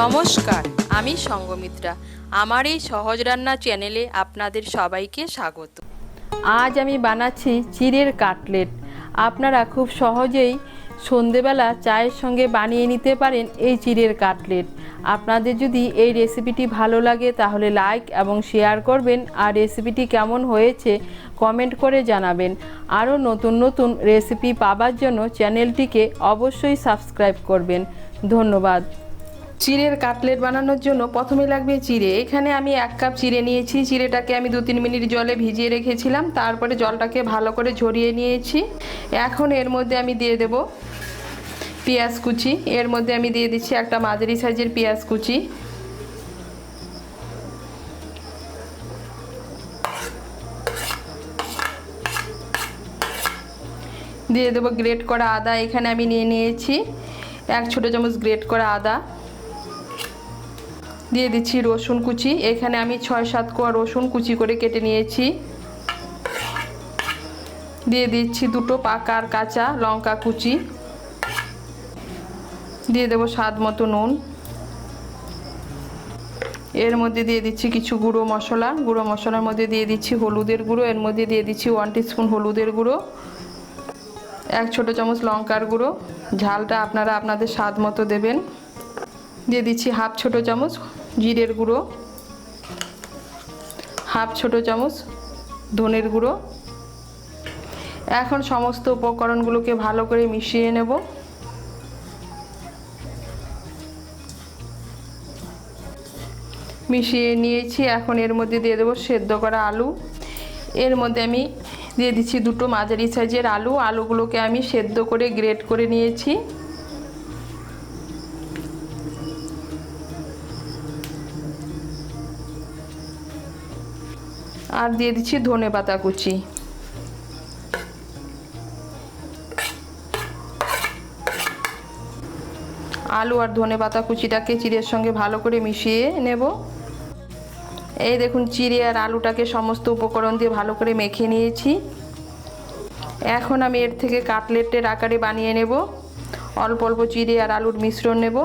নমস্কার, আমি সঙ্গমিত্রা। আমার এই সহজ রান্না চ্যানেলে আপনাদের সবাইকে স্বাগত। আজ আমি বানাচ্ছি চিড়ের কাটলেট। আপনারা খুব সহজেই সন্ধেবেলা চায়ের সঙ্গে বানিয়ে নিতে পারেন এই চিড়ের কাটলেট। আপনাদের যদি এই রেসিপিটি ভালো লাগে তাহলে লাইক এবং শেয়ার করবেন, আর রেসিপিটি কেমন হয়েছে কমেন্ট করে জানাবেন। আরও নতুন নতুন রেসিপি পাবার জন্য চ্যানেলটিকে অবশ্যই সাবস্ক্রাইব করবেন। ধন্যবাদ। চিড়ের কাটলেট বানানোর জন্য প্রথমে লাগবে চিড়ে। এখানে আমি 1 কাপ চিড়ে নিয়েছি। চিড়েটাকে আমি 2-3 মিনিট জলে ভিজিয়ে রেখেছিলাম, তারপরে জলটাকে ভালো করে ঝরিয়ে নিয়েছি। এখন এর মধ্যে আমি দিয়ে দেব পেঁয়াজ কুচি। এর মধ্যে আমি দিয়ে দিচ্ছি একটা মাঝারি সাইজের পেঁয়াজ কুচি। দিয়ে দেবো গ্রেট করা আদা। এখানে আমি নিয়ে নিয়েছি 1 ছোট চামচ গ্রেট করা আদা। দিয়ে দিচ্ছি রসুন কুচি। এখানে আমি 6-7 কোয়া রসুন কুচি করে কেটে নিয়েছি। দিয়ে দিচ্ছি 2টো পাকা আর কাঁচা লঙ্কা কুচি। দিয়ে দেবো স্বাদ মতো নুন। এর মধ্যে দিয়ে দিচ্ছি কিছু গুঁড়ো মশলা। গুঁড়ো মশলার মধ্যে দিয়ে দিচ্ছি হলুদের গুঁড়ো। এর মধ্যে দিয়ে দিচ্ছি 1 টিস্পুন হলুদের গুঁড়ো, 1 ছোট চামচ লঙ্কার গুঁড়ো। ঝালটা আপনারা আপনাদের স্বাদ মতো দেবেন। দিয়ে দিচ্ছি 1/2 ছোট চামচ জিরের গুঁড়ো, 1/2 ছোট চামচ ধনের গুঁড়ো। এখন সমস্ত উপকরণগুলোকে ভালো করে মিশিয়ে নেব। মিশিয়ে নিয়েছি। এখন এর মধ্যে দিয়ে দেবো সেদ্ধ করা আলু। এর মধ্যে আমি দিয়ে দিচ্ছি 2টো মাঝারি সাইজের আলু। আলুগুলোকে আমি সেদ্ধ করে গ্রেট করে নিয়েছি। আর দিয়ে দিচ্ছি ধনেপাতা কুচি। আলু আর ধনেপাতা কুচিটাকে চিড়ের সঙ্গে ভালো করে মিশিয়ে নেব। এই দেখুন চিড়ে আর আলুটাকে সমস্ত উপকরণ দিয়ে ভালো করে মেখে নিয়েছি। এখন আমি এর থেকে কাটলেটের আকারে বানিয়ে নেব। অল্প অল্প চিড়ে আর আলুর মিশ্রণ নেব,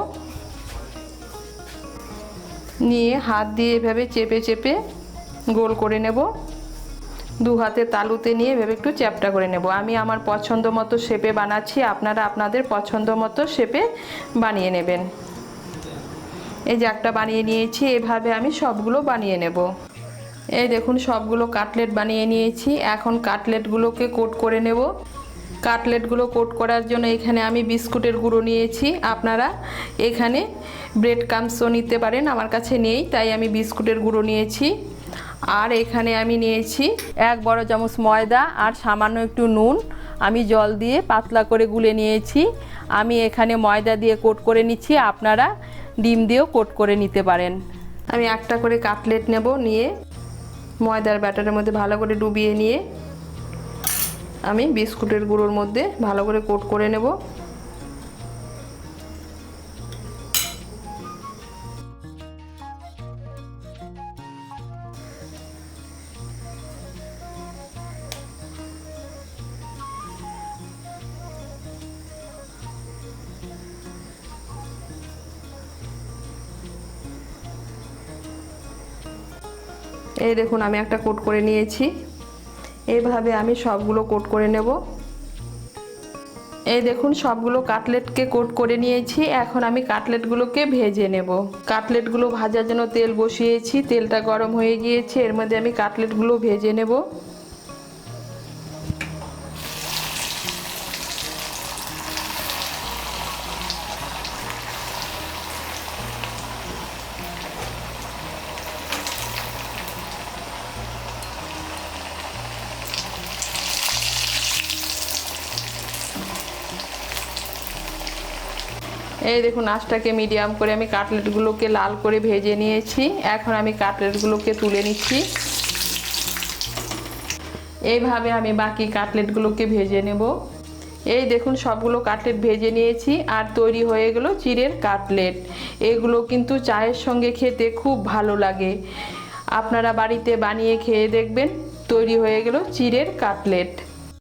নিয়ে হাত দিয়ে এভাবে চেপে চেপে গোল করে নেব। 2 হাতে তালুতে নিয়ে এভাবে একটু চ্যাপটা করে নেব। আমি আমার পছন্দ মতো শেপে বানাচ্ছি, আপনারা আপনাদের পছন্দ মতো শেপে বানিয়ে নেবেন। এই যে একটা বানিয়ে নিয়েছি। এভাবে আমি সবগুলো বানিয়ে নেব। এই দেখুন সবগুলো কাটলেট বানিয়ে নিয়েছি। এখন কাটলেটগুলোকে কোট করে নেব। কাটলেটগুলো কোট করার জন্য এখানে আমি বিস্কুটের গুঁড়ো নিয়েছি। আপনারা এখানে ব্রেড ক্রাম্বসও নিতে পারেন, আমার কাছে নেই তাই আমি বিস্কুটের গুঁড়ো নিয়েছি। আর এখানে আমি নিয়েছি 1 বড় চামচ ময়দা আর সামান্য একটু নুন। আমি জল দিয়ে পাতলা করে গুলে নিয়েছি। আমি এখানে ময়দা দিয়ে কোট করে নিচ্ছি, আপনারা ডিম দিয়েও কোট করে নিতে পারেন। আমি একটা করে কাটলেট নেব, নিয়ে ময়দার ব্যাটারের মধ্যে ভালো করে ডুবিয়ে নিয়ে আমি বিস্কুটের গুঁড়োর মধ্যে ভালো করে কোট করে নেব। এই দেখুন আমি একটা কোট করে নিয়েছি। এইভাবে আমি সবগুলো কোট করে নেব। এই দেখুন সবগুলো কাটলেটকে কোট করে নিয়েছি। এখন আমি কাটলেটগুলোকে ভেজে নেব। কাটলেটগুলো ভাজার জন্য তেল বসিয়েছি। তেলটা গরম হয়ে গিয়েছে। এর মধ্যে আমি কাটলেটগুলো ভেজে নেব। এই দেখুন আঁচটাকে মিডিয়াম করে আমি কাটলেটগুলোকে লাল করে ভেজে নিয়েছি। এখন আমি কাটলেটগুলোকে তুলে নিচ্ছি। এইভাবে আমি বাকি কাটলেটগুলোকে ভেজে নেব। এই দেখুন সবগুলো কাটলেট ভেজে নিয়েছি। আর তৈরি হয়ে গেল চিড়ের কাটলেট। এগুলো কিন্তু চায়ের সঙ্গে খেতে খুব ভালো লাগে। আপনারা বাড়িতে বানিয়ে খেয়ে দেখবেন। তৈরি হয়ে গেল চিড়ের কাটলেট।